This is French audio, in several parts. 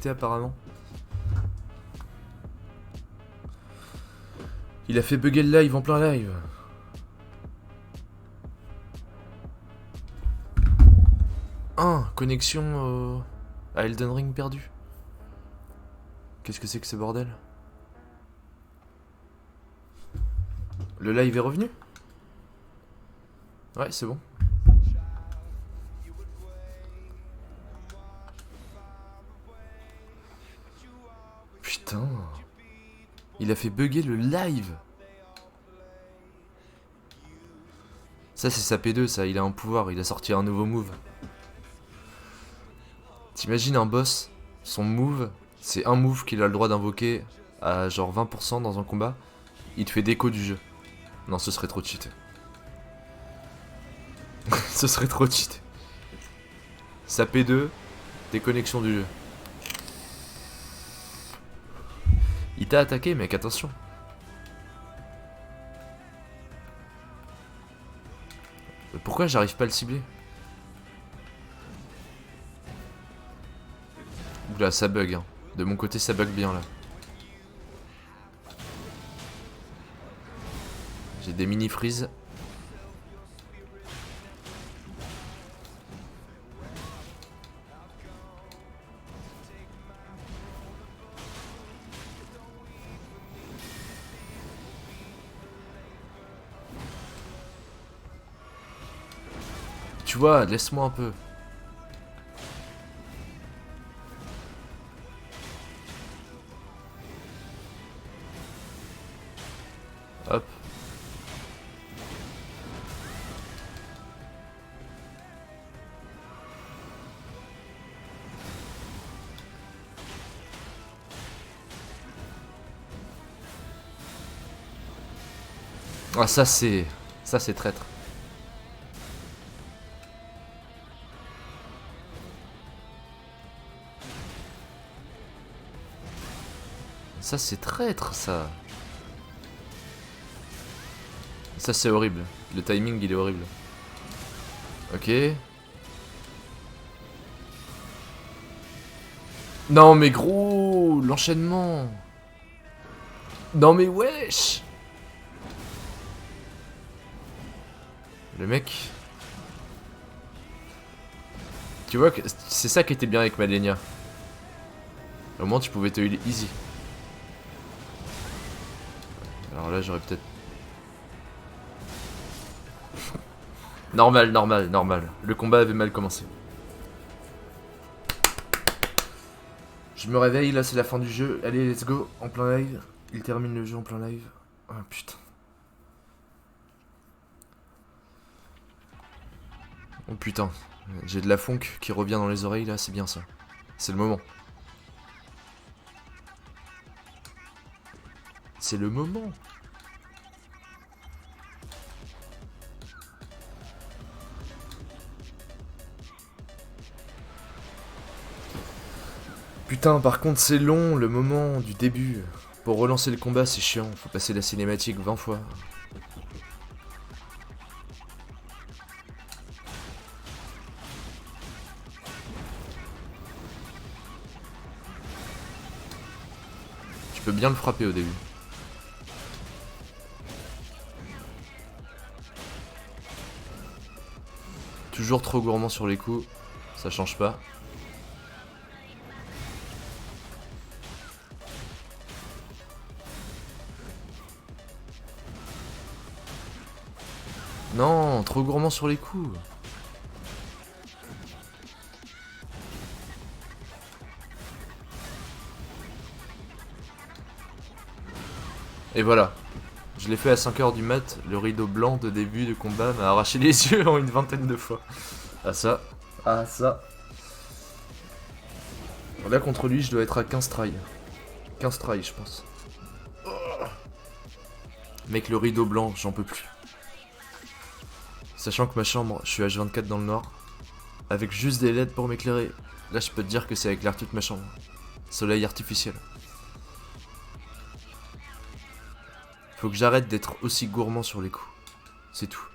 connecté apparemment. Il a fait bugger le live en plein live. Connexion à Elden Ring perdu. Qu'est-ce que c'est que ce bordel? Le live est revenu? Ouais, c'est bon. Putain. Il a fait bugger le live. Ça c'est sa P2, ça, il a un pouvoir, il a sorti un nouveau move. T'imagines un boss, son move, c'est un move qu'il a le droit d'invoquer à genre 20% dans un combat. Il te fait déco du jeu. Non, ce serait trop cheaté. Ce serait trop cheaté. Sa P2, déconnexion du jeu. Il t'a attaqué, mec, attention. Pourquoi j'arrive pas à le cibler? Oula, ça bug, hein. De mon côté, ça bug bien, là. J'ai des mini-freeze. Tu vois, laisse-moi un peu. Hop. Ah, ça c'est... Ça c'est traître. Ça c'est traître, ça. Ça c'est horrible. Le timing il est horrible. Ok. Non mais gros, l'enchaînement. Non mais wesh. Le mec. Tu vois que c'est ça qui était bien avec Malenia. Au moins tu pouvais te heal easy. Alors là j'aurais peut-être... Normal, normal, normal. Le combat avait mal commencé. Je me réveille, là c'est la fin du jeu. Allez, let's go, en plein live. Il termine le jeu en plein live. Ah putain. Oh putain. J'ai de la funk qui revient dans les oreilles là, c'est bien ça. C'est le moment. C'est le moment. Putain, par contre c'est long, le moment du début. Pour relancer le combat c'est chiant, faut passer la cinématique 20 fois. Tu peux bien le frapper au début. Toujours trop gourmand sur les coups, ça change pas. Non, trop gourmand sur les coups. Et voilà. Je l'ai fait à 5h du mat, le rideau blanc de début de combat m'a arraché les yeux en une vingtaine de fois. Ah ça. Ah ça. Là contre lui je dois être à 15 tries. 15 tries je pense. Mec le rideau blanc, j'en peux plus. Sachant que ma chambre, je suis H24 dans le noir. Avec juste des LED pour m'éclairer. Là je peux te dire que ça éclaire toute ma chambre. Soleil artificiel. Faut que j'arrête d'être aussi gourmand sur les coups. C'est tout.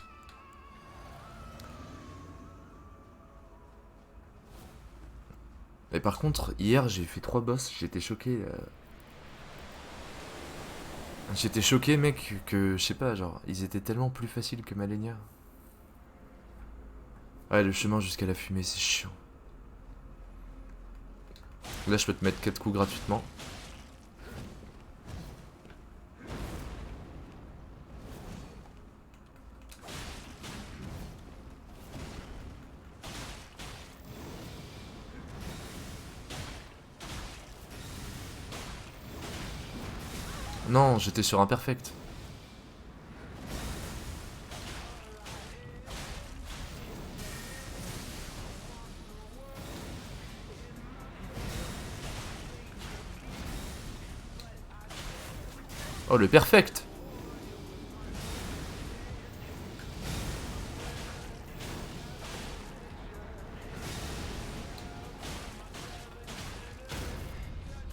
Et par contre, hier j'ai fait 3 boss, j'étais choqué. J'étais choqué, mec, que je sais pas, genre, ils étaient tellement plus faciles que Malenia. Ouais, le chemin jusqu'à la fumée, c'est chiant. Là, je peux te mettre 4 coups gratuitement. Non, j'étais sur un perfect. Oh, le perfect.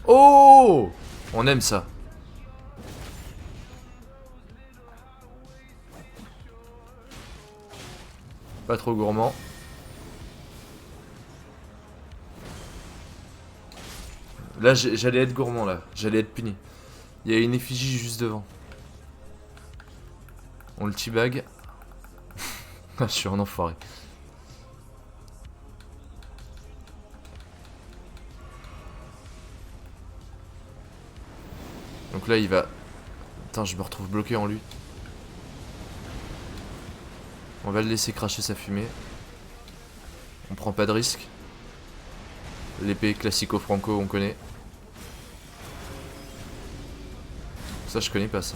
Oh, on aime ça. Pas trop gourmand. Là, j'allais être gourmand, là. J'allais être puni. Il y a une effigie juste devant. On le teabag. Je suis un enfoiré. Donc là, il va... Putain, je me retrouve bloqué en lui. On va le laisser cracher sa fumée. On prend pas de risque. L'épée classico-franco, on connaît. Ça, je connais pas ça.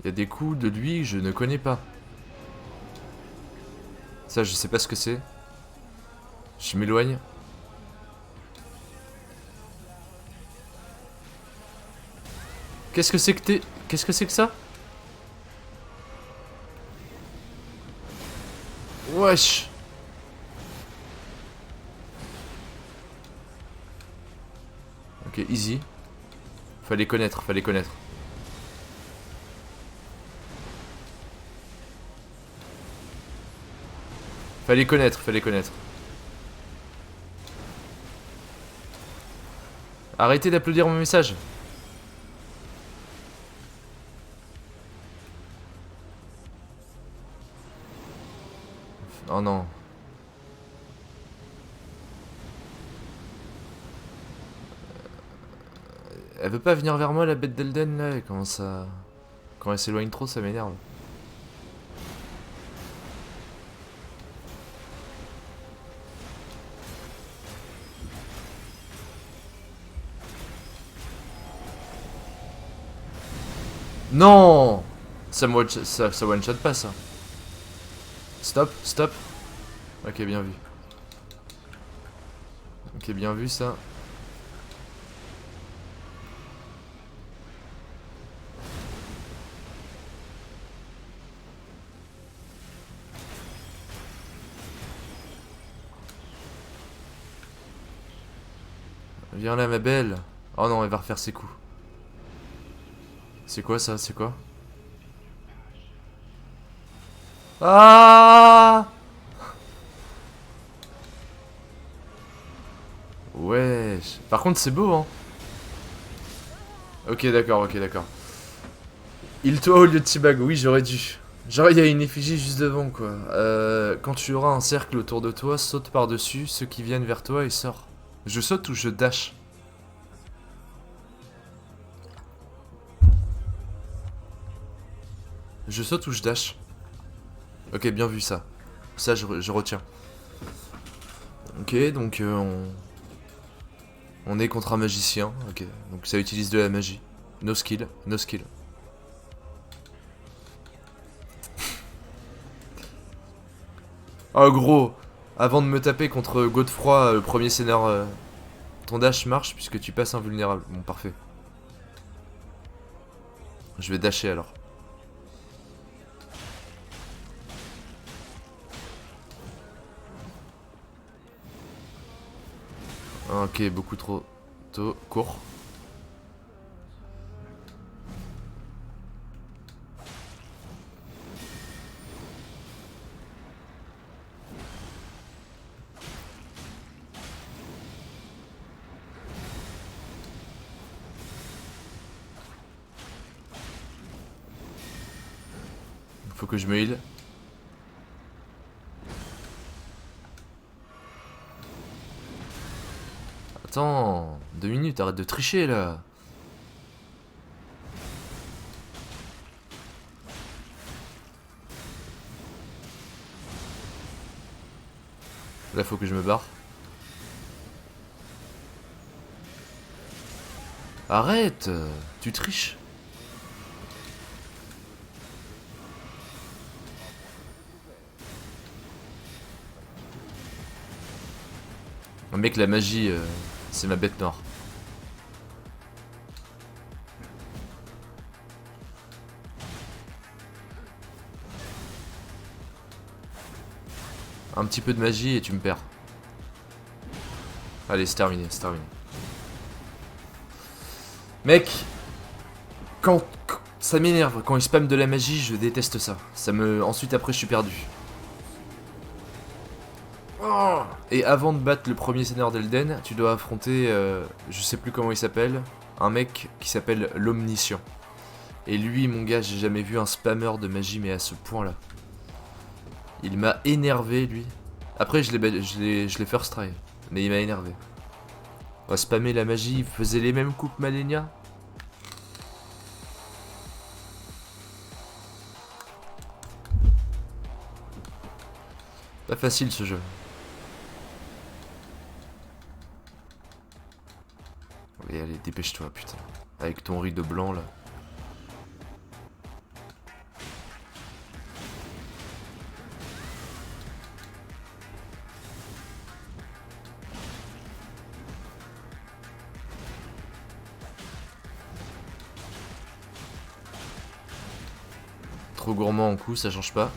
Il y a des coups de lui que je ne connais pas. Ça, je sais pas ce que c'est. Je m'éloigne. Qu'est-ce que c'est que t'es... Qu'est-ce que c'est que ça? Wesh. Ok, easy. Fallait connaître, fallait connaître. Fallait connaître, fallait connaître. Arrêtez d'applaudir mon message. Oh non. Elle veut pas venir vers moi, la bête d'Elden, là. Elle commence à... Quand elle s'éloigne trop, ça m'énerve. Non. Ça one-shot pas, ça. Stop, stop. Ok, bien vu. Ok, bien vu, ça. Viens là, ma belle. Oh non, elle va refaire ses coups. C'est quoi, ça? C'est quoi? Ah! Wesh. Par contre, c'est beau, hein. Ok, d'accord, ok, d'accord. Il toi au lieu de T-Bag, oui, j'aurais dû. Genre, il y a une effigie juste devant, quoi. Quand tu auras un cercle autour de toi, saute par-dessus ceux qui viennent vers toi et sors. Je saute ou je dash? Je saute ou je dash? Ok, bien vu ça. Ça, je retiens. Ok, donc on est contre un magicien. Ok, donc ça utilise de la magie. No skill, no skill. Oh gros, avant de me taper contre Godefroy, le premier seigneur, ton dash marche puisque tu passes invulnérable. Bon, parfait. Je vais dasher alors. Ok, beaucoup trop tôt. Court. Faut que je me heal. Attends, 2 minutes, arrête de tricher là. Là faut que je me barre. Arrête, tu triches. Mec, la magie, c'est ma bête noire. Un petit peu de magie et tu me perds. Allez, c'est terminé, c'est terminé. Mec, ça m'énerve, quand il spam de la magie, je déteste ça. Ensuite, après, je suis perdu. Oh. Et avant de battre le premier seigneur d'Elden, tu dois affronter, je sais plus comment il s'appelle, un mec qui s'appelle l'Omniscient. Et lui, mon gars, j'ai jamais vu un spammer de magie, mais à ce point-là. Il m'a énervé, lui. Après, je l'ai first try, mais il m'a énervé. On va spammer la magie, il faisait les mêmes coups que Malenia. Pas facile ce jeu. Allez, allez, dépêche-toi, putain. Avec ton rideau blanc, là. Trop gourmand en coup, ça change pas.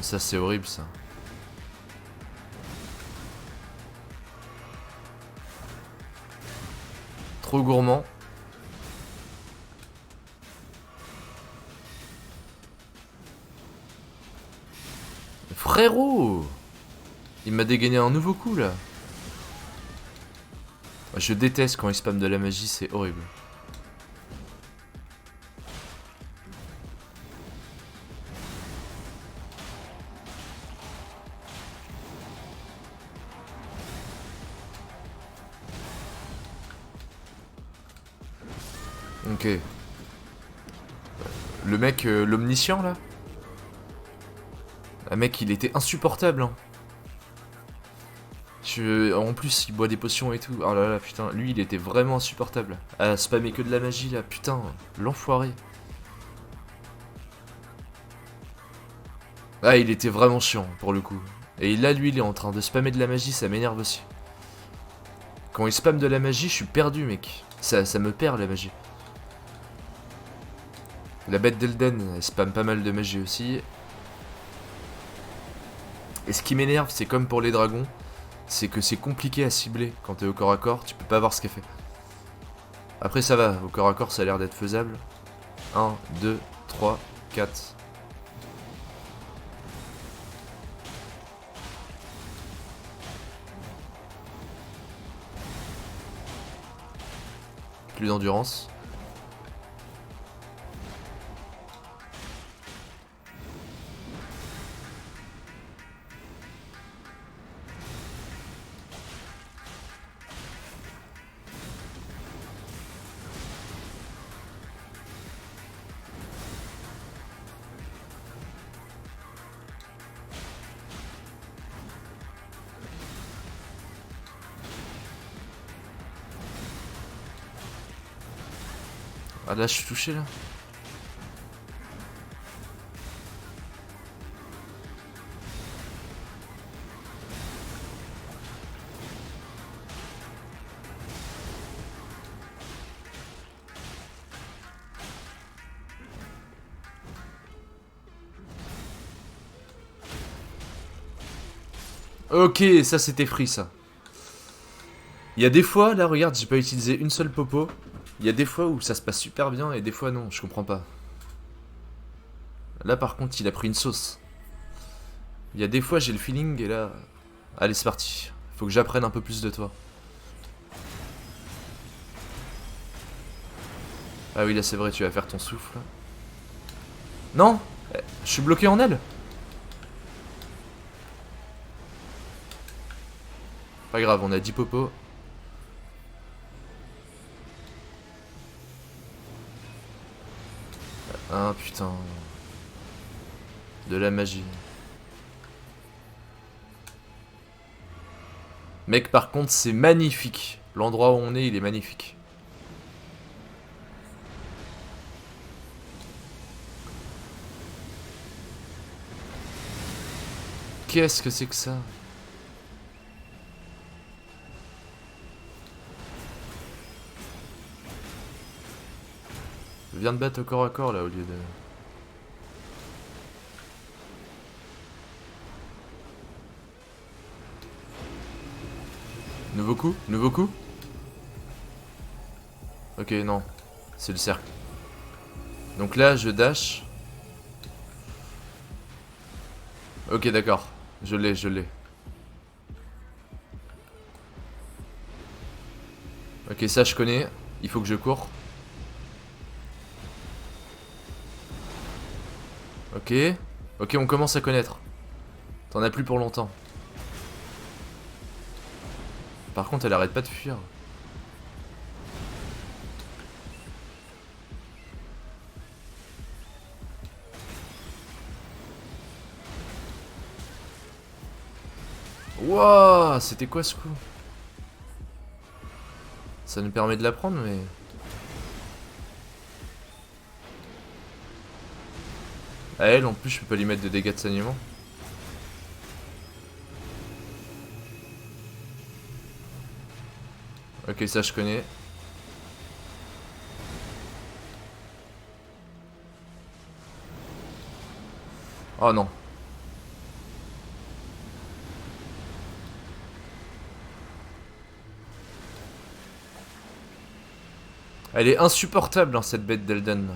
Ça, c'est horrible, ça. Trop gourmand. Frérot! Il m'a dégainé un nouveau coup, là. Je déteste quand il spam de la magie, c'est horrible. Ok. Le mec, l'omniscient là. Le mec, il était insupportable. Hein. En plus, il boit des potions et tout. Oh là là, putain, lui, il était vraiment insupportable. À spammer que de la magie là, putain, l'enfoiré. Ah, il était vraiment chiant pour le coup. Et là, lui, il est en train de spammer de la magie, ça m'énerve aussi. Quand il spamme de la magie, je suis perdu, mec. Ça me perd la magie. La bête d'Elden, elle spamme pas mal de magie aussi. Et ce qui m'énerve, c'est comme pour les dragons, c'est que c'est compliqué à cibler quand t'es au corps à corps, tu peux pas voir ce qu'elle fait. Après ça va, au corps à corps ça a l'air d'être faisable. 1, 2, 3, 4. Plus d'endurance. Ah là je suis touché là. Ok, ça c'était free ça. Il y a des fois, là regarde, j'ai pas utilisé une seule popo. Il y a des fois où ça se passe super bien et des fois non, je comprends pas. Là par contre il a pris une sauce. Il y a des fois j'ai le feeling et là... Allez c'est parti, faut que j'apprenne un peu plus de toi. Ah oui, là c'est vrai, tu vas faire ton souffle. Non, je suis bloqué en elle. Pas grave, on a 10 popos. Ah putain. De la magie. Mec, par contre, c'est magnifique. L'endroit où on est, il est magnifique. Qu'est-ce que c'est que ça? Viens de battre au corps à corps là au lieu de... Nouveau coup? Nouveau coup? Ok, non. C'est le cercle. Donc là, je dash. Ok, d'accord. Je l'ai, je l'ai. Ok, ça je connais. Il faut que je cours. Ok. Ok, on commence à connaître. T'en as plus pour longtemps. Par contre, elle arrête pas de fuir. Wouah, c'était quoi ce coup? Ça nous permet de la prendre, mais... À elle, en plus, je peux pas lui mettre de dégâts de saignement. Ok, ça je connais. Oh non. Elle est insupportable, hein, cette bête d'Elden.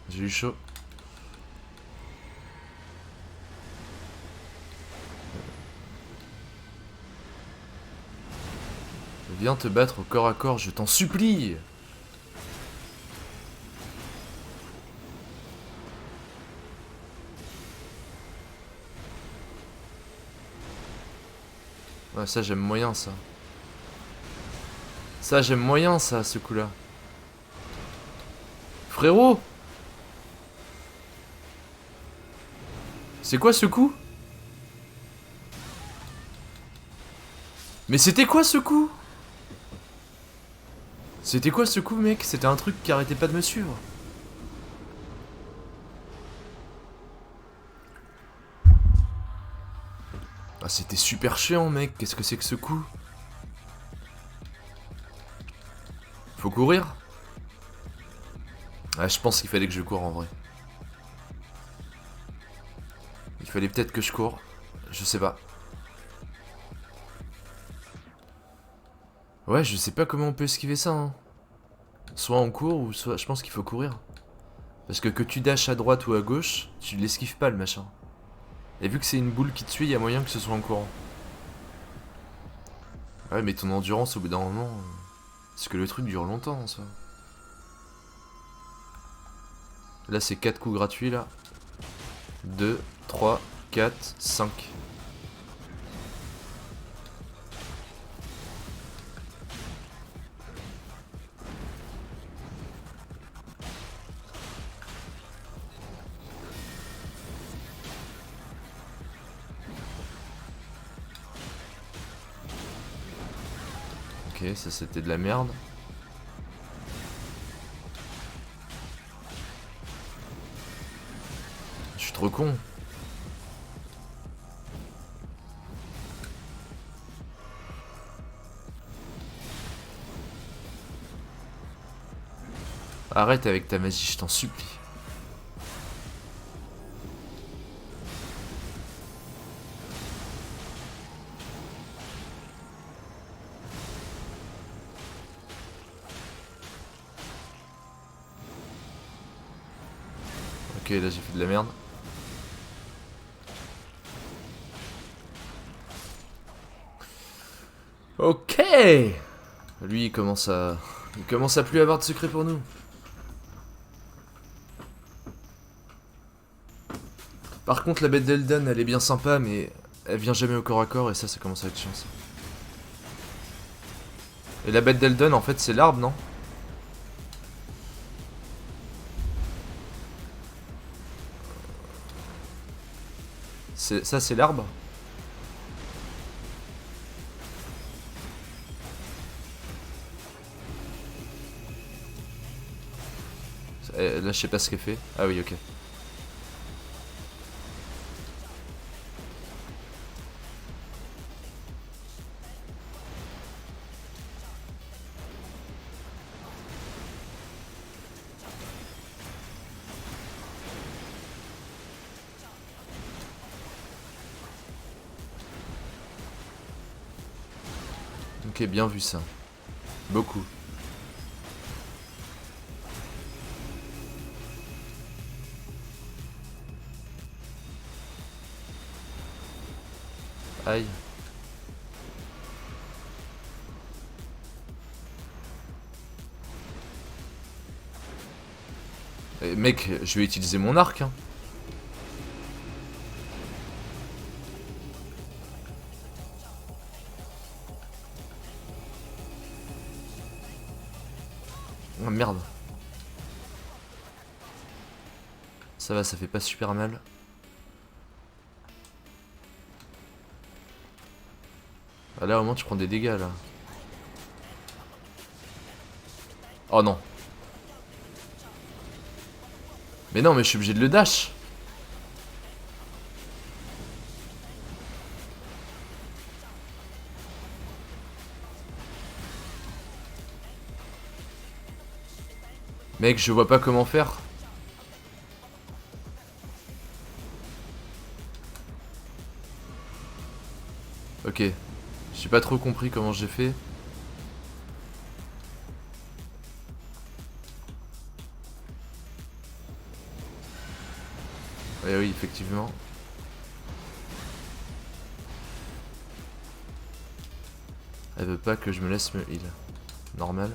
J'ai eu chaud. Viens te battre au corps à corps, je t'en supplie. Ouais, ça j'aime moyen ça. Ça j'aime moyen ça, ce coup-là. Frérot! C'est quoi ce coup? Mais c'était quoi ce coup? C'était quoi ce coup, mec? C'était un truc qui arrêtait pas de me suivre. Ah, c'était super chiant, mec. Qu'est-ce que c'est que ce coup? Faut courir? Ah, je pense qu'il fallait que je cours en vrai. Il fallait peut-être que je cours. Je sais pas. Ouais, je sais pas comment on peut esquiver ça, hein. Soit on court, ou soit je pense qu'il faut courir. Parce que tu dashes à droite ou à gauche, tu l'esquives pas le machin. Et vu que c'est une boule qui te suit, il y a moyen que ce soit en courant. Ouais, mais ton endurance au bout d'un moment... Parce que le truc dure longtemps, ça. Là, c'est 4 coups gratuits, là. 2, 3, 4, 5. Ok, ça c'était de la merde. Je suis trop con. Arrête avec ta magie, je t'en supplie. Ok, là j'ai fait de la merde. Ok. Lui il commence à... Il commence à plus avoir de secret pour nous. Par contre la bête d'Elden elle est bien sympa mais elle vient jamais au corps à corps et ça commence à être chiant ça. Et la bête d'Elden en fait c'est l'arbre non? Ça c'est l'arbre? Là je sais pas ce qu'elle fait. Ah oui ok. Ok bien vu ça. Beaucoup. Aïe. Mec, je vais utiliser mon arc. Hein. Oh merde. Ça va, ça fait pas super mal. Ah, là au moins tu prends des dégâts là. Oh non. Mais non mais je suis obligé de le dash. Mec je vois pas comment faire. Ok. J'ai pas trop compris comment j'ai fait. Ouais, oui, effectivement. Elle veut pas que je me laisse me heal. Normal.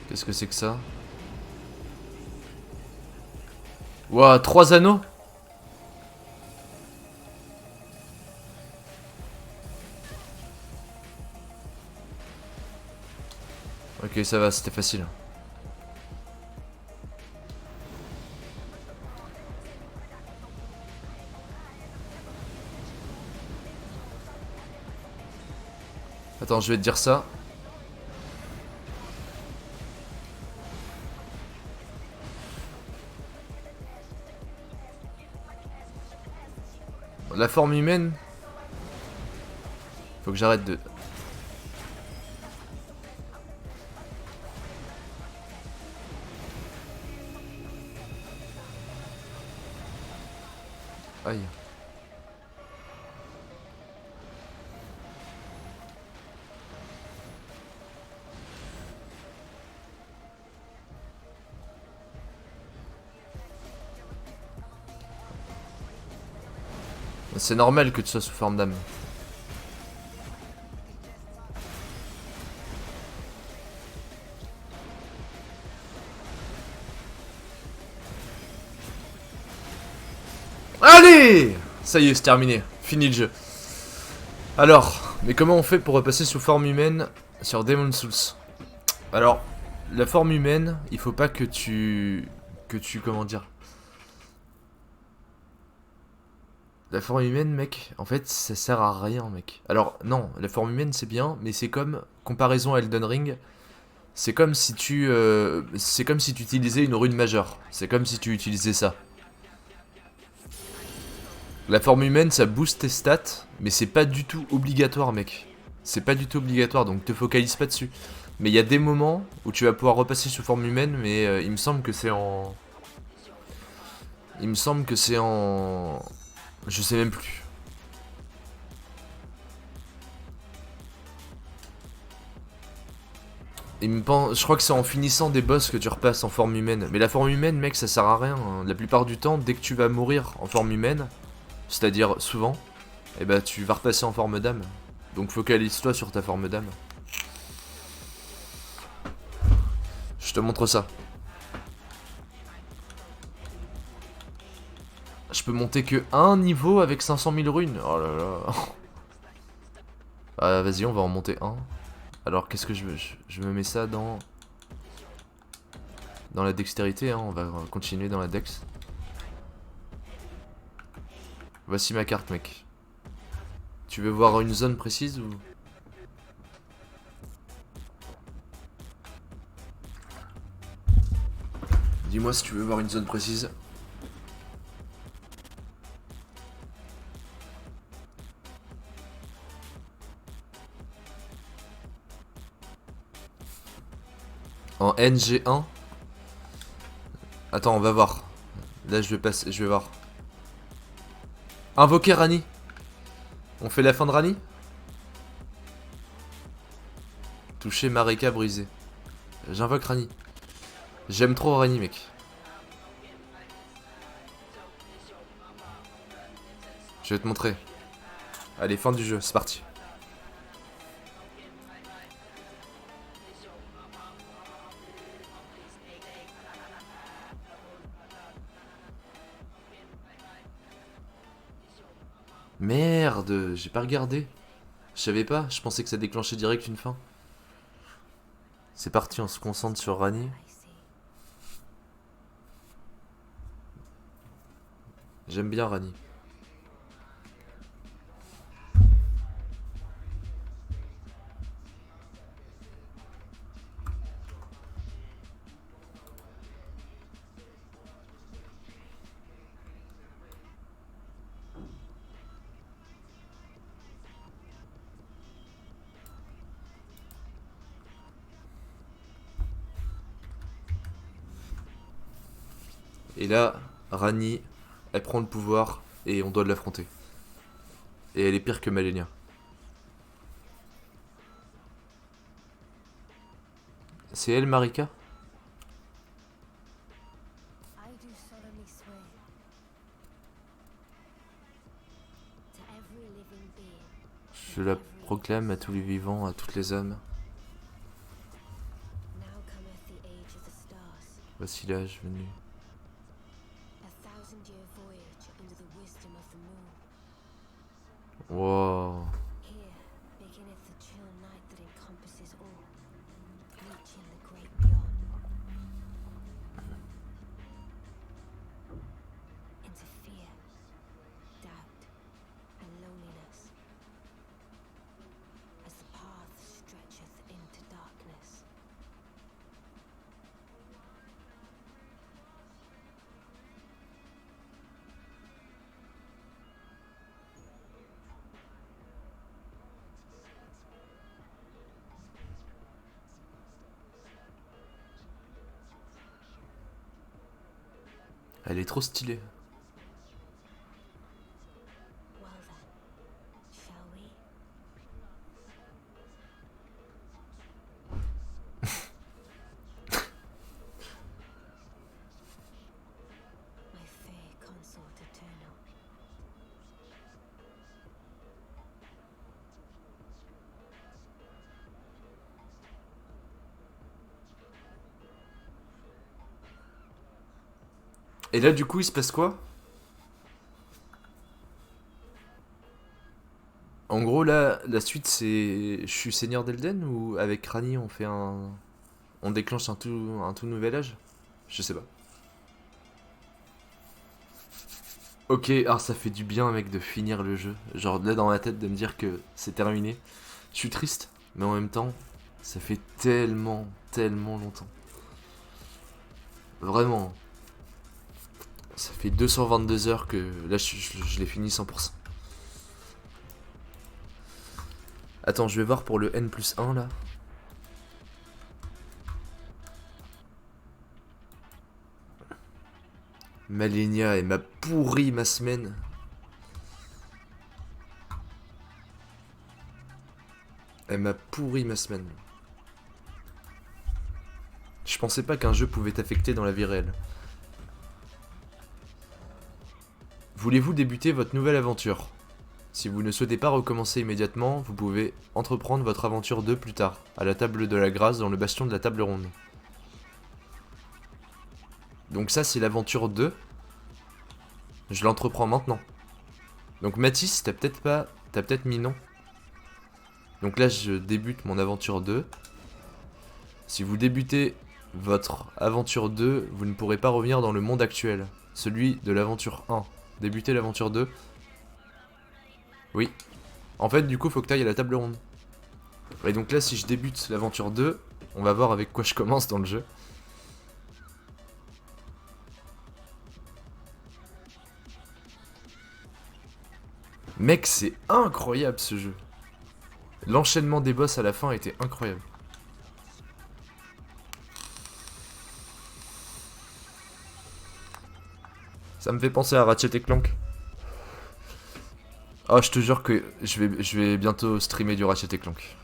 Qu'est-ce que c'est que ça? Ouah, 3 anneaux? Ok, ça va, c'était facile. Attends, je vais te dire ça. La forme humaine. Faut que j'arrête de... Aïe. C'est normal que tu sois sous forme d'âme. Allez! Ça y est, c'est terminé. Fini le jeu. Alors, mais comment on fait pour repasser sous forme humaine sur Demon's Souls? Alors, la forme humaine, il faut pas que tu... Comment dire? La forme humaine, mec, en fait, ça sert à rien, mec. Alors, non, la forme humaine, c'est bien, mais c'est comme, comparaison à Elden Ring, C'est comme si tu... c'est comme si tu utilisais une rune majeure. C'est comme si tu utilisais ça. La forme humaine, ça booste tes stats, mais c'est pas du tout obligatoire, mec. C'est pas du tout obligatoire, donc te focalise pas dessus. Mais il y a des moments où tu vas pouvoir repasser sous forme humaine, mais il me semble que c'est en... Il me semble que c'est en... Je sais même plus. Je crois que c'est en finissant des boss que tu repasses en forme humaine. Mais la forme humaine, mec, ça sert à rien, hein. La plupart du temps, dès que tu vas mourir en forme humaine, c'est-à-dire souvent, eh ben tu vas repasser en forme d'âme. Donc focalise-toi sur ta forme d'âme. Je te montre ça. Je peux monter que un niveau avec 500 000 runes. Oh là là. Ah, vas-y, on va en monter un. Alors qu'est-ce que je veux? Je me mets ça dans la dextérité, hein. On va continuer dans la dex. Voici ma carte, mec. Tu veux voir une zone précise ou... Dis-moi si tu veux voir une zone précise. En NG1. Attends, on va voir. Là, je vais voir. Invoquer Rani. On fait la fin de Rani. Toucher Marika brisé. J'invoque Rani. J'aime trop Rani, mec. Je vais te montrer. Allez, fin du jeu, c'est parti. Merde, j'ai pas regardé. Je savais pas, je pensais que ça déclenchait direct une fin. C'est parti, on se concentre sur Rani. J'aime bien Rani. Et là, Rani, elle prend le pouvoir et on doit l'affronter. Et elle est pire que Malenia. C'est elle, Marika? Je la proclame à tous les vivants, à toutes les âmes. Voici l'âge venu. Wow. Elle est trop stylée. Et là, du coup, il se passe quoi? En gros, là, la suite, c'est... Je suis Seigneur d'Elden ou avec Rani, on fait un... On déclenche un tout nouvel âge? Je sais pas. Ok, alors ça fait du bien, mec, de finir le jeu. Genre, là, dans ma tête, de me dire que c'est terminé. Je suis triste, mais en même temps, Ça fait tellement, tellement longtemps. Vraiment. Ça fait 222 heures que là je l'ai fini 100%. Attends, je vais voir pour le N+1 là. Malenia, elle m'a pourri ma semaine. Elle m'a pourri ma semaine. Je pensais pas qu'un jeu pouvait t'affecter dans la vie réelle. Voulez-vous débuter votre nouvelle aventure? Si vous ne souhaitez pas recommencer immédiatement, vous pouvez entreprendre votre aventure 2 plus tard, à la table de la grâce dans le bastion de la table ronde. Donc ça c'est l'aventure 2. Je l'entreprends maintenant. Donc Mathis, t'as peut-être mis non. Donc là je débute mon aventure 2. Si vous débutez votre aventure 2, vous ne pourrez pas revenir dans le monde actuel. Celui de l'aventure 1. Débutez l'aventure 2. Oui. En fait du coup faut que t'ailles à la table ronde. Et donc là si je débute l'aventure 2, on va voir avec quoi je commence dans le jeu. Mec, c'est incroyable ce jeu. L'enchaînement des boss à la fin était incroyable. Ça me fait penser à Ratchet et Clank. Oh, je te jure que je vais bientôt streamer du Ratchet et Clank.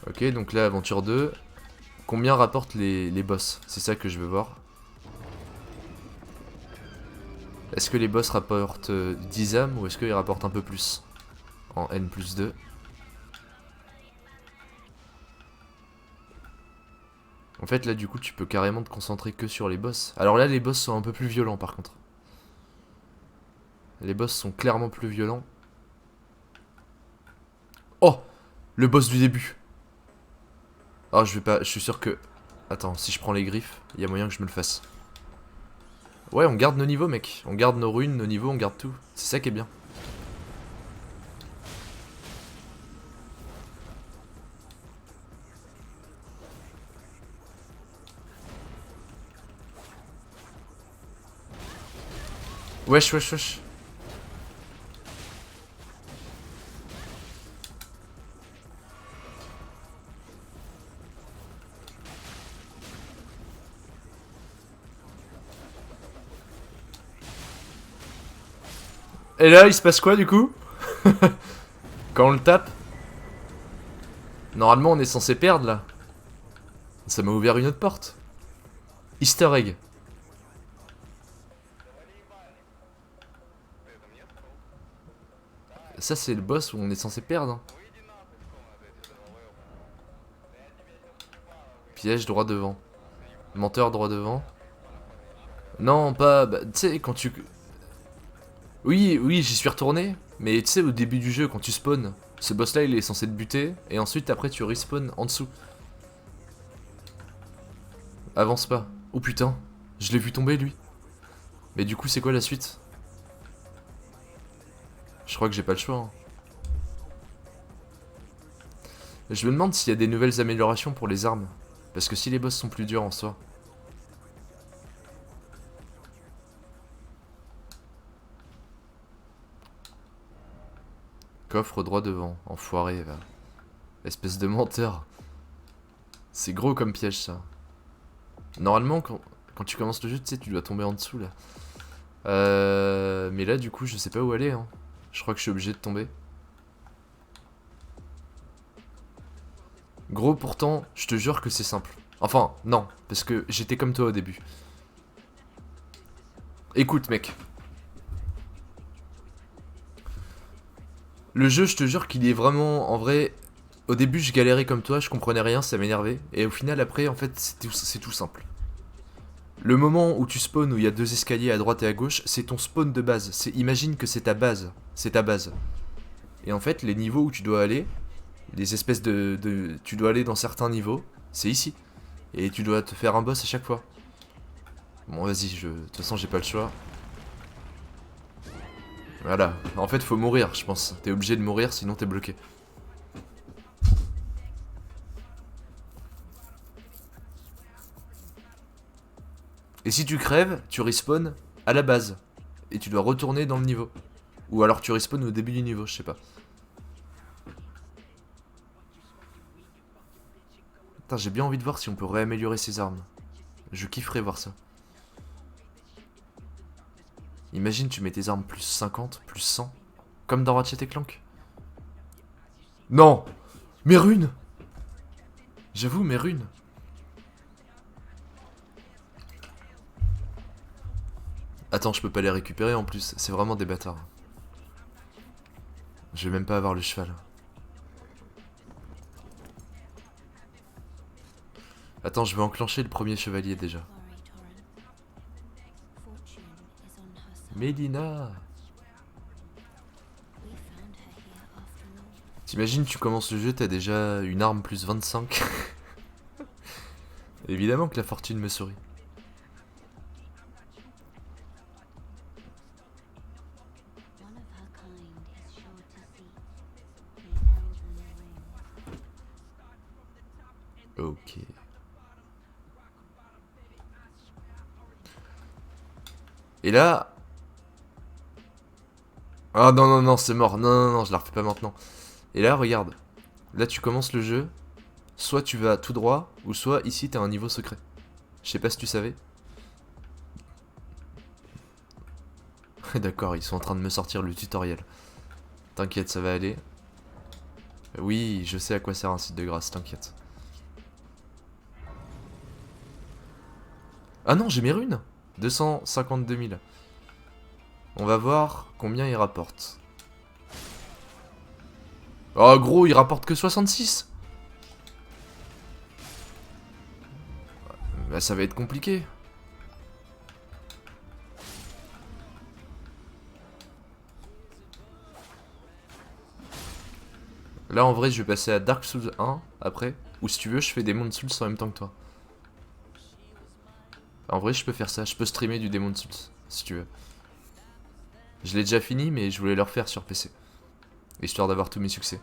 Ok, donc là, aventure 2. Combien rapportent les boss? C'est ça que je veux voir. Est-ce que les boss rapportent 10 âmes ou est-ce qu'ils rapportent un peu plus? En N+2. En fait là du coup tu peux carrément te concentrer que sur les boss. Alors là les boss sont un peu plus violents par contre. Les boss sont clairement plus violents. Oh! Le boss du début. Oh je vais pas, je suis sûr que... Attends, si je prends les griffes, il y a moyen que je me le fasse. Ouais, on garde nos niveaux, mec. On garde nos runes, nos niveaux, on garde tout. C'est ça qui est bien. Wesh, wesh, wesh. Et là, il se passe quoi du coup? Quand on le tape? Normalement, on est censé perdre là. Ça m'a ouvert une autre porte. Easter egg. Ça, c'est le boss où on est censé perdre. Hein. Piège droit devant. Menteur droit devant. Non, pas... Bah, tu sais, quand tu... Oui, oui, j'y suis retourné. Mais tu sais, au début du jeu, quand tu spawns, ce boss-là, il est censé te buter. Et ensuite, après, tu respawn en dessous. Avance pas. Oh putain, je l'ai vu tomber, lui. Mais du coup, c'est quoi la suite? Je crois que j'ai pas le choix. Hein. Je me demande s'il y a des nouvelles améliorations pour les armes. Parce que si les boss sont plus durs en soi... Coffre droit devant, enfoiré, va. Espèce de menteur. C'est gros comme piège, ça. Normalement, quand tu commences le jeu, tu sais, tu dois tomber en dessous, là. Mais là, du coup, je sais pas où aller, hein. Je crois que je suis obligé de tomber. Gros, pourtant, je te jure que c'est simple. Enfin, non, parce que j'étais comme toi au début. Écoute, mec. Le jeu, je te jure qu'il est vraiment, en vrai... Au début, je galérais comme toi, je comprenais rien, ça m'énervait. Et au final, après, en fait, c'est tout simple. Le moment où tu spawns, où il y a 2 escaliers à droite et à gauche, c'est ton spawn de base. Imagine que c'est ta base. C'est ta base. Et en fait, les niveaux où tu dois aller, les espèces tu dois aller dans certains niveaux, c'est ici. Et tu dois te faire un boss à chaque fois. Bon, vas-y, de toute façon, j'ai pas le choix. Voilà. En fait, faut mourir, je pense. T'es obligé de mourir, sinon t'es bloqué. Et si tu crèves, tu respawns à la base. Et tu dois retourner dans le niveau. Ou alors tu respawns au début du niveau, je sais pas. Putain, j'ai bien envie de voir si on peut réaméliorer ses armes. Je kifferais voir ça. Imagine tu mets tes armes plus 50, plus 100. Comme dans Ratchet et Clank. Non! Mes runes! J'avoue, mes runes. Attends, je peux pas les récupérer en plus. C'est vraiment des bâtards. Je vais même pas avoir le cheval. Attends, je vais enclencher le premier chevalier déjà. Mélina! T'imagines, tu commences le jeu, t'as déjà une arme plus 25. Évidemment que la fortune me sourit. Ok. Et là... Ah non, non, non, c'est mort. Non, non, non, je la refais pas maintenant. Et là, regarde. Là, tu commences le jeu. Soit tu vas tout droit, ou soit ici, t'as un niveau secret. Je sais pas si tu savais. D'accord, ils sont en train de me sortir le tutoriel. T'inquiète, ça va aller. Oui, je sais à quoi sert un site de grâce, t'inquiète. Ah non, j'ai mes runes 252 000. On va voir combien il rapporte. Oh gros, il rapporte que 66. Bah ça va être compliqué. Là en vrai je vais passer à Dark Souls 1 après. Ou si tu veux je fais Demon Souls en même temps que toi. En vrai je peux faire ça, je peux streamer du Demon Souls si tu veux. Je l'ai déjà fini mais je voulais le refaire sur PC. Histoire d'avoir tous mes succès.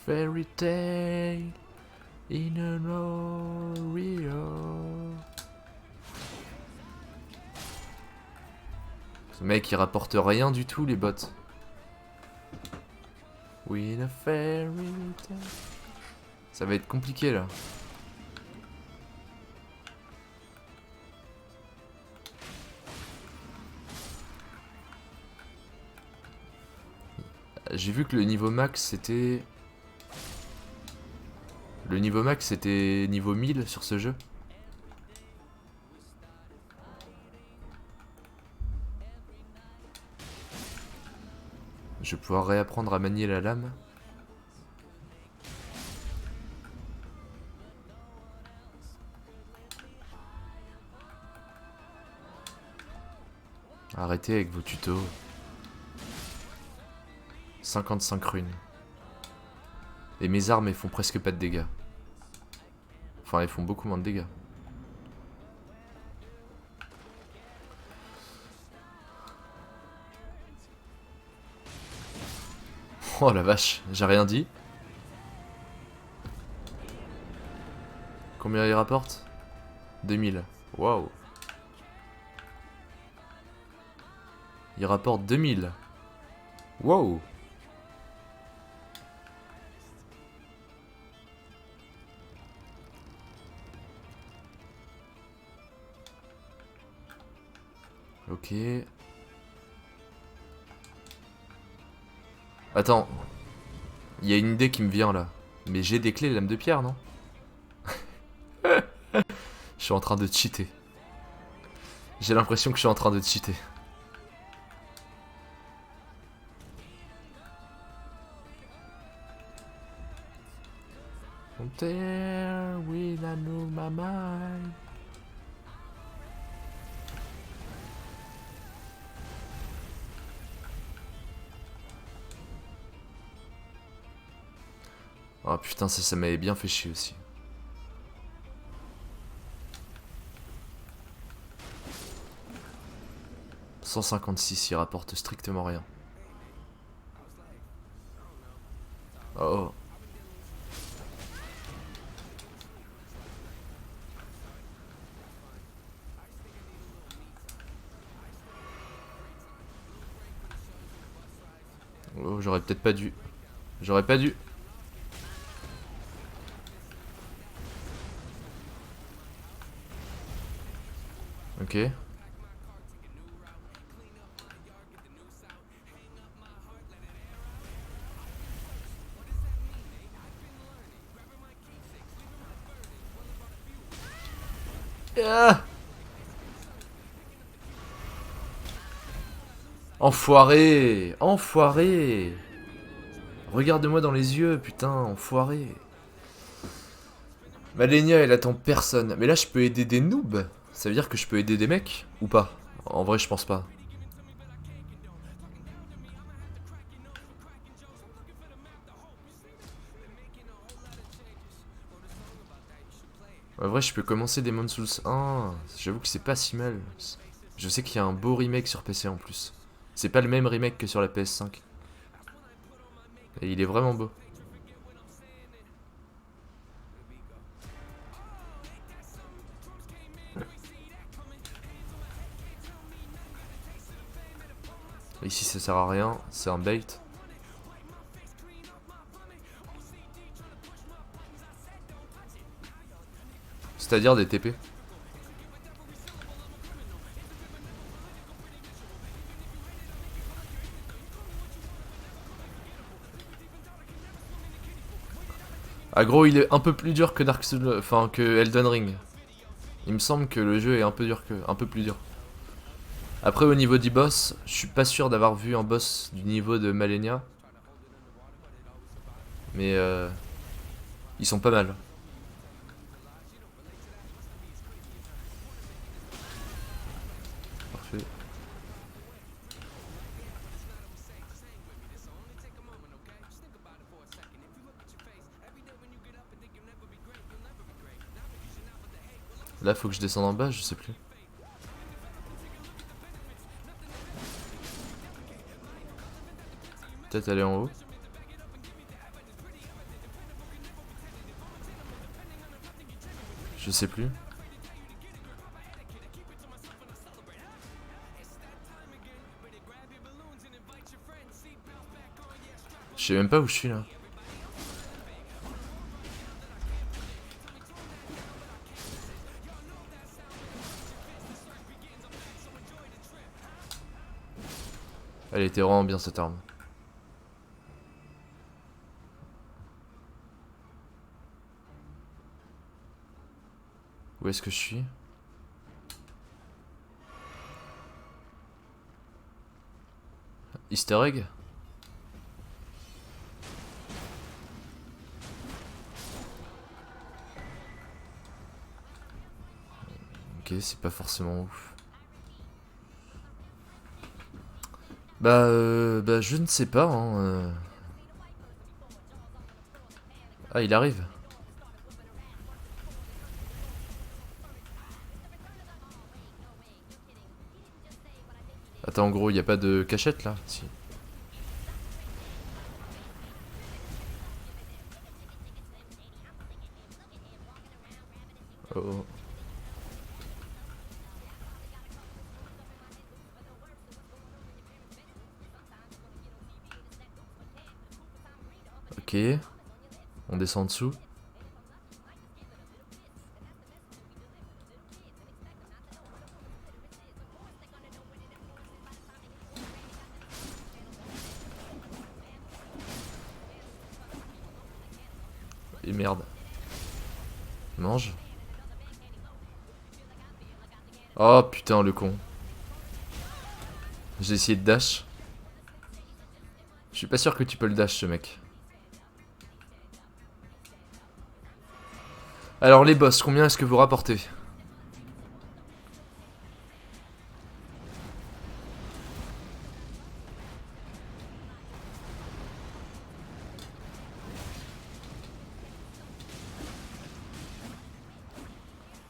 Fairy tale in an Oreo. Ce mec il rapporte rien du tout les bots. With a fairy tale. Ça va être compliqué là. J'ai vu que le niveau max c'était... Le niveau max c'était niveau 1000 sur ce jeu. Je vais pouvoir réapprendre à manier la lame. Arrêtez avec vos tutos. 55 runes. Et mes armes elles font presque pas de dégâts. Enfin elles font beaucoup moins de dégâts. Oh la vache, j'ai rien dit. Combien il rapporte? 2000. Waouh. Il rapporte 2000. Wow. Ok. Attends. Il y a une idée qui me vient là. Mais j'ai des clés lame de pierre, non? Je suis en train de cheater. J'ai l'impression que je suis en train de cheater. There will I know my mind. Oh putain, ça m'avait bien fait chier aussi. « 156, il rapporte strictement rien. Oh. Oh, j'aurais peut-être pas dû. J'aurais pas dû. Ok. Ah, enfoiré! Enfoiré! Regarde-moi dans les yeux, putain, enfoiré. Malenia, elle attend personne. Mais là, je peux aider des noobs. Ça veut dire que je peux aider des mecs? Ou pas? En vrai, je pense pas. En vrai, je peux commencer Demon's Souls 1. J'avoue que c'est pas si mal. Je sais qu'il y a un beau remake sur PC en plus. C'est pas le même remake que sur la PS5. Et il est vraiment beau. Ici, ça sert à rien. C'est un bait. C'est-à-dire des TP. Ah gros, il est un peu plus dur que Dark Souls, enfin que Elden Ring. Il me semble que le jeu est un peu dur un peu plus dur. Après au niveau du boss, je suis pas sûr d'avoir vu un boss du niveau de Malenia. Mais ils sont pas mal. Parfait. Là faut que je descende en bas, je sais plus. Peut-être aller en haut. Je sais plus. Je sais même pas où je suis là. Elle était vraiment bien cette arme. Où est-ce que je suis? Easter egg? Ok, c'est pas forcément ouf. Bah je ne sais pas. Hein, Ah, il arrive. Attends, en gros, y a pas de cachette là? Si. Oh, oh. Ok. On descend en dessous. Et merde. Mange. Oh putain, le con. J'ai essayé de dash. Je suis pas sûr que tu peux le dash, ce mec. Alors, les boss, combien est-ce que vous rapportez?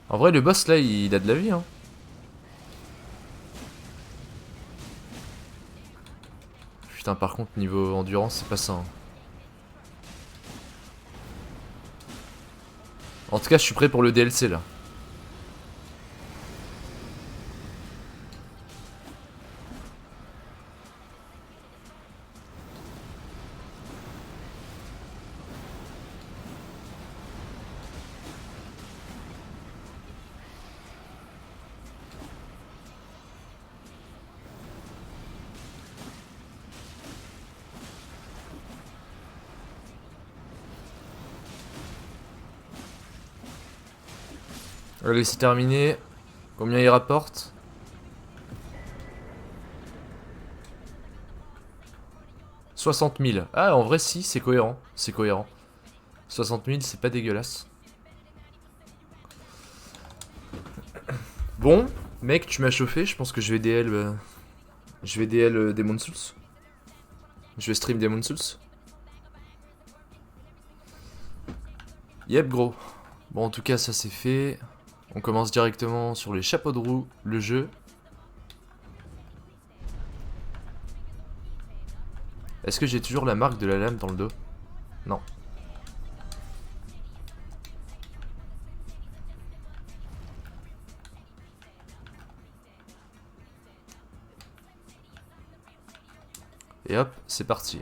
En vrai, le boss là, il a de la vie, hein. Putain, par contre, niveau endurance, c'est pas ça. Hein. En tout cas, je suis prêt pour le DLC là. Allez, c'est terminé. Combien il rapporte? « 60 000. Ah, en vrai, si, c'est cohérent. C'est cohérent. 60 000, c'est pas dégueulasse. Bon, mec, tu m'as chauffé. Je pense que je vais DL. Je vais DL Demon's Souls. Je vais stream Demon's Souls. Yep, gros. Bon, en tout cas, ça c'est fait. On commence directement sur les chapeaux de roue, le jeu. Est-ce que j'ai toujours la marque de la lame dans le dos? Non. Et hop, c'est parti.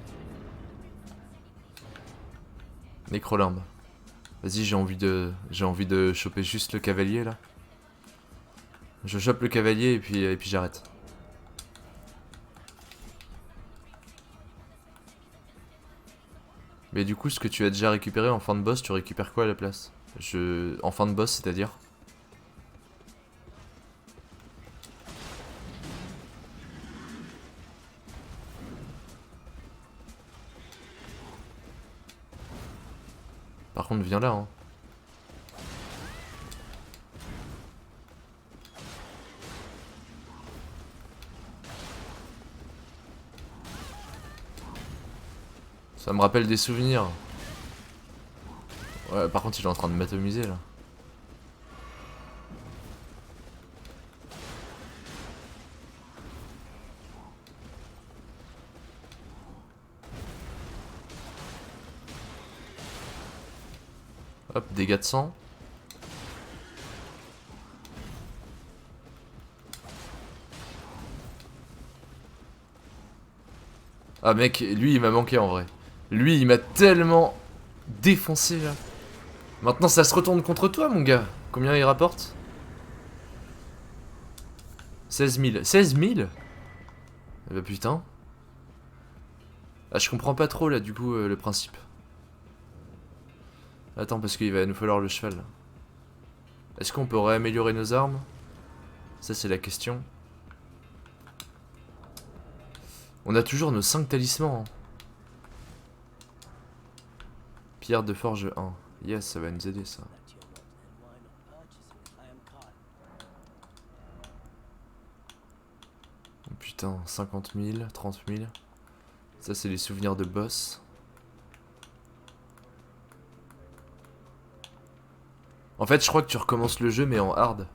Nécrolimbe. Vas-y, j'ai envie de choper juste le cavalier là. Je chope le cavalier et puis j'arrête. Mais du coup, ce que tu as déjà récupéré en fin de boss, tu récupères quoi à la place? En fin de boss, c'est-à-dire? Par contre, viens là, hein. Ça me rappelle des souvenirs. Ouais, par contre, il est en train de m'atomiser là. Hop, dégâts de sang. Ah mec, lui il m'a manqué en vrai. Lui il m'a tellement défoncé là. Maintenant ça se retourne contre toi mon gars. Combien il rapporte? 16 000. 16 000? Eh bah putain. Ah je comprends pas trop là du coup le principe. Attends parce qu'il va nous falloir le cheval. Est-ce qu'on peut réaméliorer nos armes? Ça c'est la question. On a toujours nos 5 talismans. Hein. Pierre de forge 1. Yes, ça va nous aider ça. Oh, putain, 50 000, 30 000. Ça c'est les souvenirs de boss. En fait je crois que tu recommences le jeu mais en hard.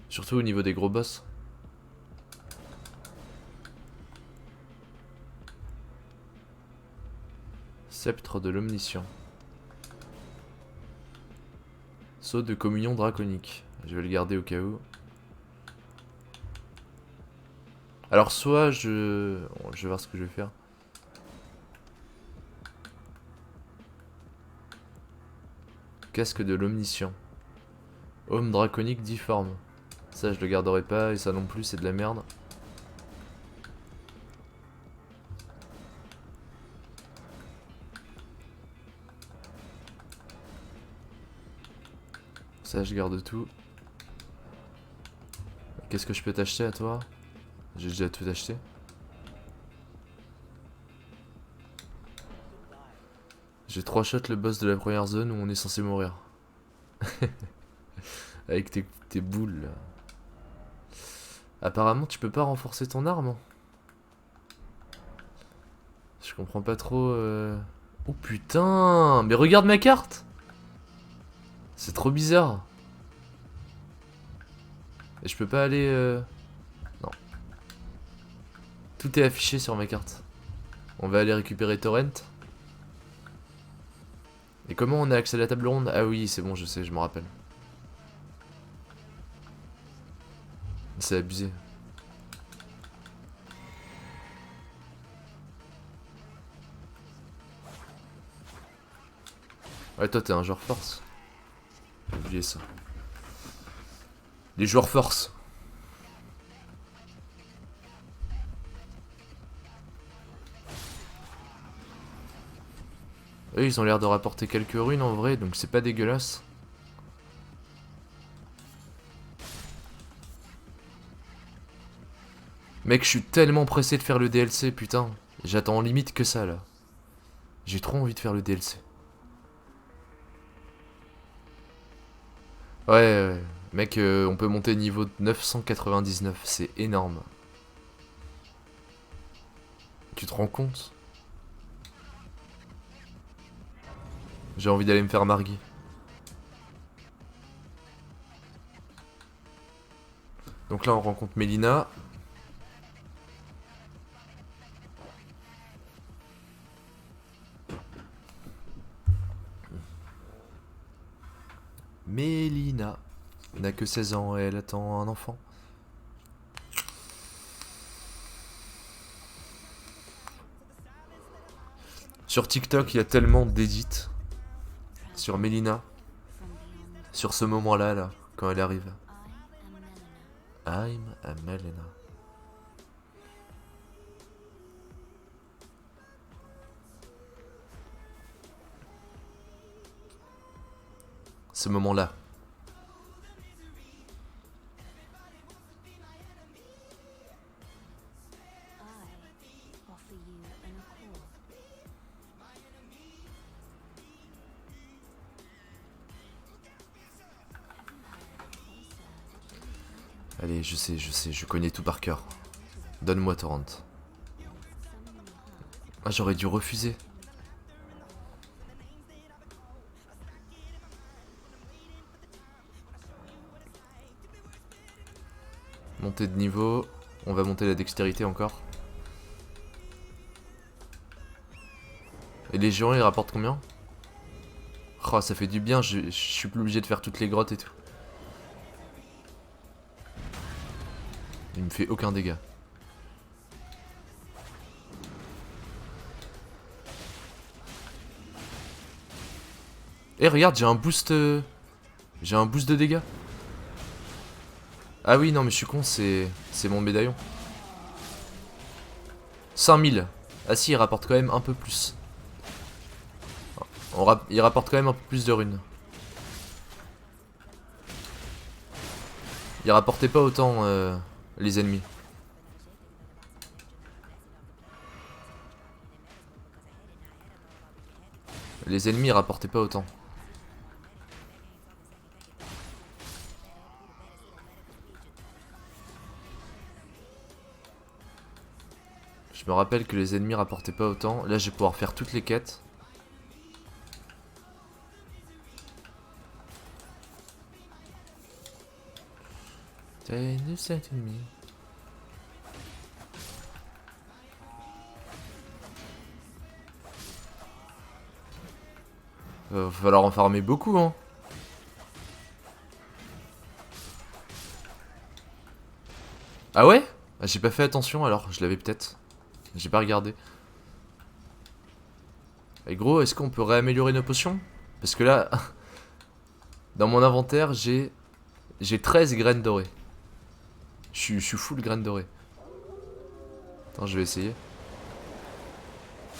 Surtout au niveau des gros boss. Sceptre de l'omniscient. Sceau de communion draconique. Je vais le garder au cas où. Alors soit je vais voir ce que je vais faire. Casque de l'omniscient. Homme draconique difforme. Ça je le garderai pas et ça non plus c'est de la merde. Ça je garde tout. Qu'est-ce que je peux t'acheter à toi? J'ai déjà tout acheté. J'ai 3 shots le boss de la première zone où on est censé mourir. Avec tes boules là. Apparemment tu peux pas renforcer ton arme. Hein. Je comprends pas trop. Oh putain! Mais regarde ma carte! C'est trop bizarre. Et je peux pas aller... Non. Tout est affiché sur ma carte. On va aller récupérer Torrent. Et comment on a accès à la table ronde? Ah oui, c'est bon, je sais, je me rappelle. C'est abusé. Ouais, toi t'es un joueur force. J'ai oublié ça. Les joueurs force. Eux ils ont l'air de rapporter quelques runes en vrai, donc c'est pas dégueulasse. Mec, je suis tellement pressé de faire le DLC, putain. J'attends limite que ça, là. J'ai trop envie de faire le DLC. Ouais, ouais. Mec, on peut monter niveau 999, c'est énorme. Tu te rends compte? J'ai envie d'aller me faire marguer. Donc là, on rencontre Mélina. Mélina n'a que 16 ans et elle attend un enfant. Sur TikTok, il y a tellement d'édits sur Mélina, sur ce moment-là, là, quand elle arrive. I'm a Melina. Ce moment-là. Allez, je sais, je connais tout par cœur. Donne-moi Torrent. Ah, j'aurais dû refuser. Montée de niveau. On va monter la dextérité encore. Et les géants, ils rapportent combien? Oh, ça fait du bien, je suis plus obligé de faire toutes les grottes et tout. Il me fait aucun dégât. Eh, regarde, j'ai un boost... J'ai un boost de dégâts. Ah oui, non, mais je suis con, c'est mon médaillon. 5000. Ah si, il rapporte quand même un peu plus. Il rapporte quand même un peu plus de runes. Il rapportait pas autant les ennemis. Les ennemis rapportaient pas autant. Je me rappelle que les ennemis rapportaient pas autant. Là, je vais pouvoir faire toutes les quêtes. T'as une cette ennemie. Va falloir en farmer beaucoup, hein. Ah ouais? Ah, j'ai pas fait attention alors, je l'avais peut-être. J'ai pas regardé. Et gros, est-ce qu'on peut réaméliorer nos potions? Parce que là, dans mon inventaire, j'ai 13 graines dorées. Je suis full graines dorées. Attends, je vais essayer.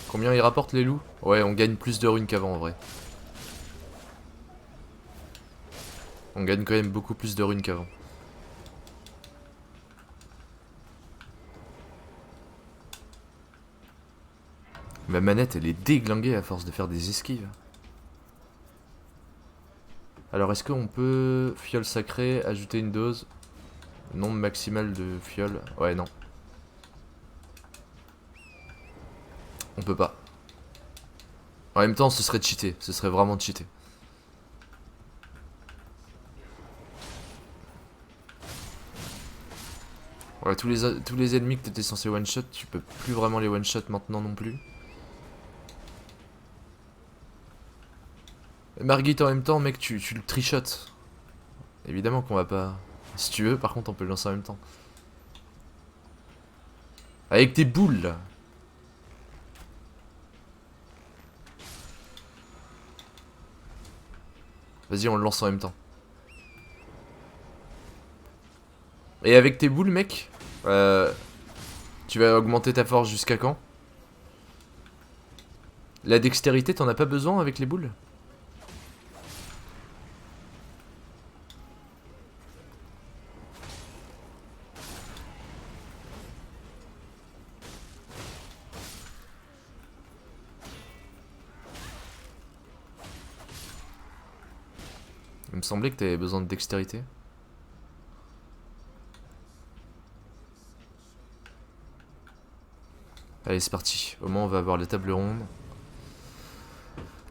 Combien ils rapportent les loups? Ouais, on gagne plus de runes qu'avant en vrai. On gagne quand même beaucoup plus de runes qu'avant. Ma manette, elle est déglinguée à force de faire des esquives. Alors, est-ce qu'on peut, fiole sacrée, ajouter une dose? Nombre maximal de fioles. Ouais, non. On peut pas. En même temps, ce serait cheaté. Ce serait vraiment cheaté. Ouais, tous les ennemis que t'étais censé one-shot, tu peux plus vraiment les one-shot maintenant non plus. Margit en même temps, mec, tu le trichotes. Évidemment qu'on va pas... Si tu veux, par contre, on peut le lancer en même temps. Avec tes boules, là. Vas-y, on le lance en même temps. Et avec tes boules, mec, tu vas augmenter ta force jusqu'à quand? La dextérité, t'en as pas besoin avec les boules? Il me semblait que t'avais besoin de dextérité. Allez, c'est parti. Au moins, on va avoir la table ronde.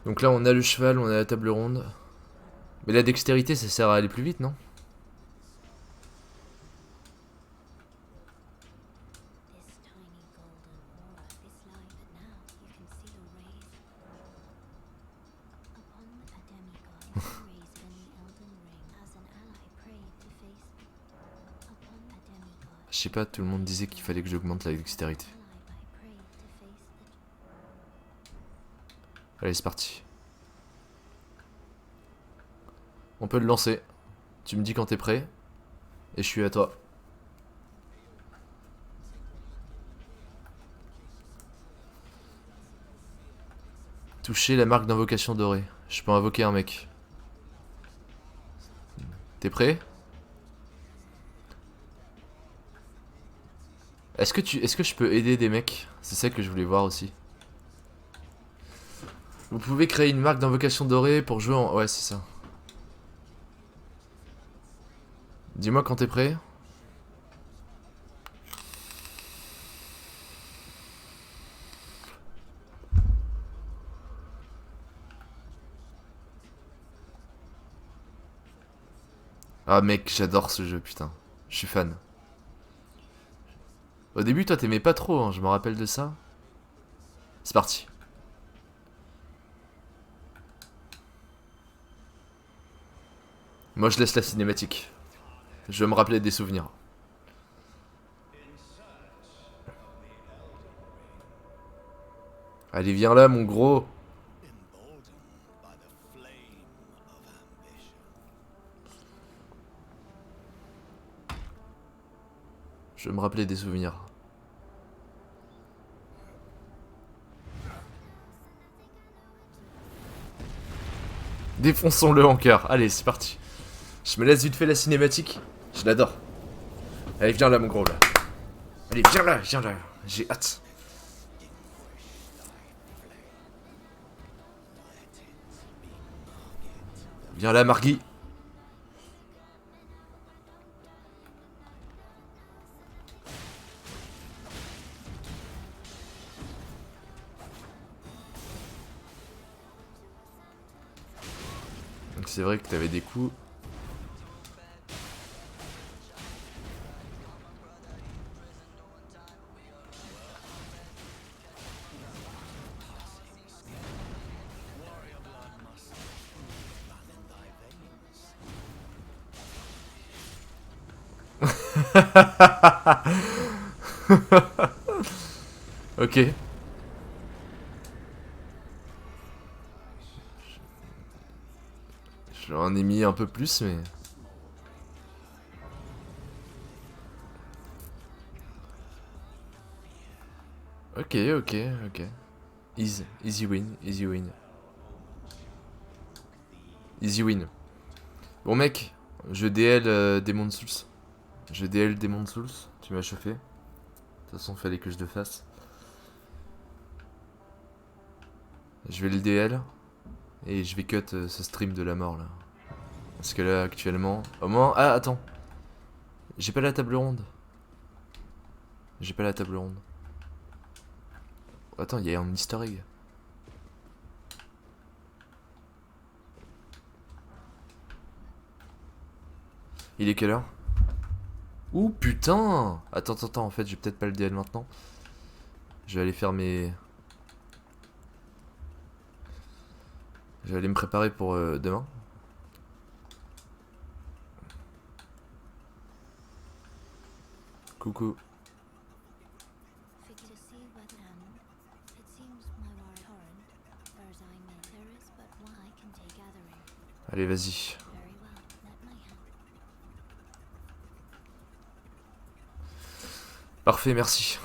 Donc là, on a le cheval, on a la table ronde. Mais la dextérité, ça sert à aller plus vite, non? Je sais pas, tout le monde disait qu'il fallait que j'augmente la dextérité. Allez, c'est parti. On peut le lancer. Tu me dis quand t'es prêt. Et je suis à toi. Toucher la marque d'invocation dorée. Je peux invoquer un mec. T'es prêt? Est-ce que je peux aider des mecs? C'est ça que je voulais voir aussi. Vous pouvez créer une marque d'invocation dorée pour jouer en... Ouais, c'est ça. Dis-moi quand t'es prêt. Ah mec, j'adore ce jeu, putain. Je suis fan. Au début, toi, t'aimais pas trop, hein, je me rappelle de ça. C'est parti. Moi, je laisse la cinématique. Je vais me rappeler des souvenirs. Allez, viens là, mon gros. Je vais me rappeler des souvenirs. Défonçons-le en cœur. Allez, c'est parti. Je me laisse vite fait la cinématique. Je l'adore. Allez, viens là, mon gros, là. Allez, viens là, viens là. J'ai hâte. Viens là, Margui. Donc c'est vrai que t'avais des coups. Ok. J'en ai mis un peu plus, mais... Ok, ok, ok. Easy win, easy win. Easy win. Bon mec, je DL Demon Souls. Je DL Demon Souls, tu m'as chauffé. De toute façon, fallait que je le fasse. Je vais le DL. Et je vais cut ce stream de la mort là. Parce que là, actuellement... Au moins... Ah, attends. J'ai pas la table ronde. J'ai pas la table ronde. Attends, il y a un easter egg. Il est quelle heure? Ouh putain! Attends, en fait, je vais peut-être pas le DL maintenant. Je vais aller faire mes... Je vais aller me préparer pour demain. Coucou. Allez, vas-y. Parfait, merci.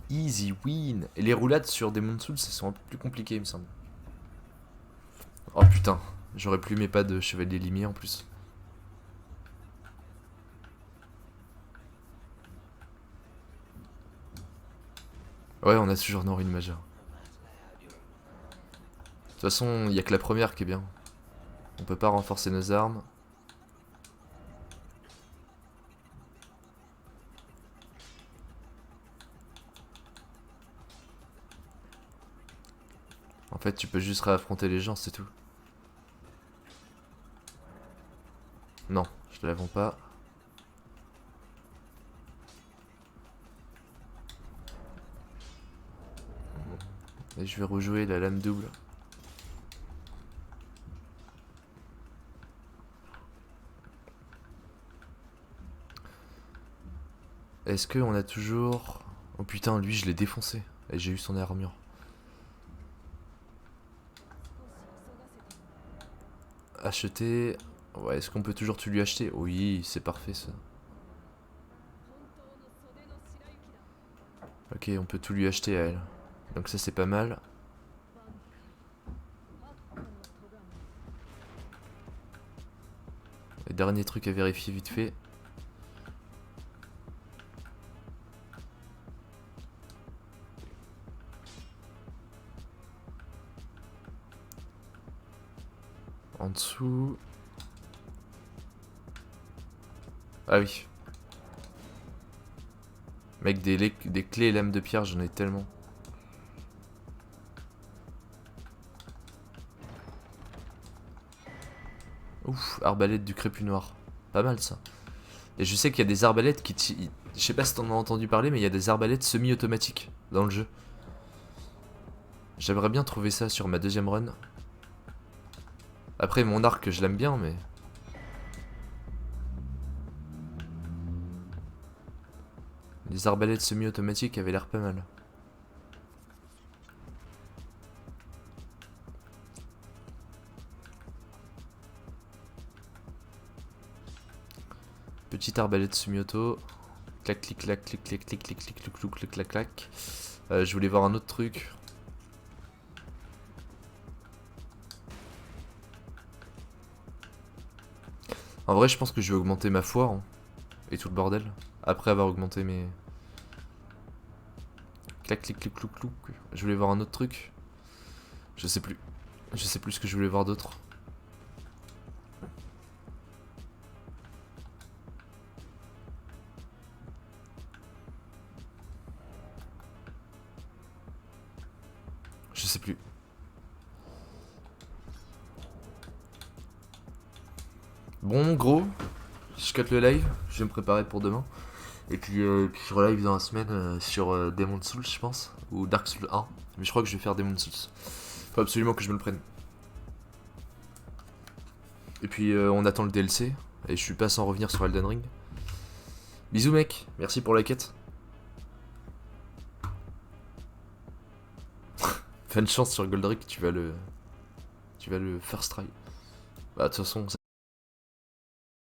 Easy win. Et les roulades sur Demon Souls, elles sont un peu plus compliquées, il me semble. Oh putain, j'aurais plus mes pas de chevalier limier en plus. Ouais, on a toujours Norine majeure. toute façon, il y a que la première qui est bien. On peut pas renforcer nos armes. En fait, tu peux juste réaffronter les gens, c'est tout. Non, je l'avons pas. Et je vais rejouer la lame double. Est-ce qu'on a toujours... Oh putain, lui je l'ai défoncé. Et j'ai eu son armure. Acheter... Ouais, est-ce qu'on peut toujours tout lui acheter? Oui, c'est parfait ça. Ok, on peut tout lui acheter à elle. Donc ça c'est pas mal. Et dernier truc à vérifier vite fait. En dessous... Ah oui. Mec, des clés et lames de pierre, j'en ai tellement. Ouf, arbalète du crépus noir. Pas mal ça. Et je sais qu'il y a des arbalètes qui... Je sais pas si t'en as entendu parler, mais il y a des arbalètes semi-automatiques dans le jeu. J'aimerais bien trouver ça sur ma deuxième run. Après, mon arc, je l'aime bien, mais... Les arbalètes semi-automatiques avaient l'air pas mal. Petite arbalète semi-auto. Clac, clic, clac, clic, clic, clic, clic, clic, clic, clic, clic, clac, clac. Je voulais voir un autre truc. En vrai, je pense que je vais augmenter ma foi hein, et tout le bordel. Après avoir augmenté mes... Clac, clic, clic, clou, clou. Je voulais voir un autre truc. Je sais plus. Je sais plus ce que je voulais voir d'autre. Je sais plus. Bon, gros, je cut le live. Je vais me préparer pour demain. Et puis, je relive dans la semaine sur Demon's Souls, je pense. Ou Dark Souls 1. Mais je crois que je vais faire Demon's Souls. Faut absolument que je me le prenne. Et puis, on attend le DLC. Et je suis pas sans revenir sur Elden Ring. Bisous, mec. Merci pour la quête. Fais une chance sur Goldrick, tu vas le first try. Bah, de toute façon,